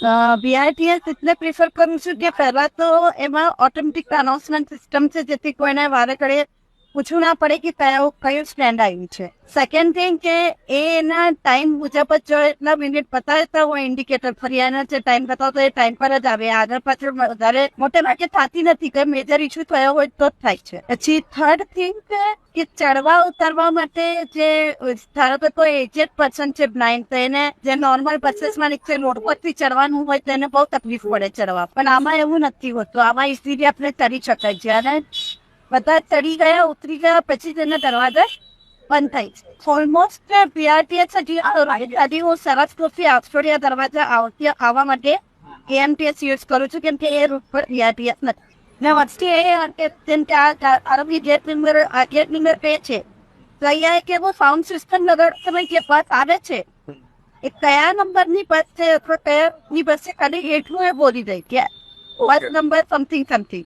BRTS એટલે prefer કરું છું કે પહેલા તો એમાં ઓટોમેટિક અનાઉન્સમેન્ટ સિસ્ટમ છે, જેથી કોઈને વારે ઘડીએ પૂછવું ના પડે કે કયું સ્ટેન્ડ આવ્યું છે. સેકન્ડ થિંગ કે એના ટાઈમ મુજબ જ જો એટલા મિનિટ બતાવતા હોય ઇન્ડિકેટર ફરિયાના જે ટાઈમ બતાવતો એ ટાઈમ પર જ આવે. આગળ પાછળ વધારે મોટે ભાગે થતી નથી, કે મેજર ઇસ્યુ થયો હોય તો જ થાય છે. પછી થર્ડ થિંગ કે ચડવા ઉતરવા માટે જે ધારો કે કોઈ એજેડ પર્સન છે બ્લાઇન્ડ, તો એને જે નોર્મલ બસીસમાં નીચે રોડ પરથી ચડવાનું હોય તો એને બહુ તકલીફ પડે ચડવા. પણ આમાં એવું નથી હોતું, આમાં ઇઝીલી આપણે ચડી શકાય છે. અને બધા ચડી ગયા ઉતરી ગયા પછી તેના દરવાજા બંધ થાય છે. ઓલમોસ્ટ બીઆરટીએસ હજી હું સરસપુરથી ઓસ્ટ્રેલિયા દરવાજા આવવા માટે એએમટીએસ યુઝ કરું છું, કેમ કે એ રૂટ પર બીઆરટીએસ નથી. ને વચ્ચે જેમ કે આરબી ગેટ નંબર 2 છે, તો અહીંયા એક એવો સાઉન્ડ સિસ્ટમ લગાડો કે બસ આવે છે એ કયા નંબરની બસ છે અથવા કયાની બસ છે, ખાલી એટલું એ બોલી જાય કે બસ નંબર સમથિંગ સમથિંગ.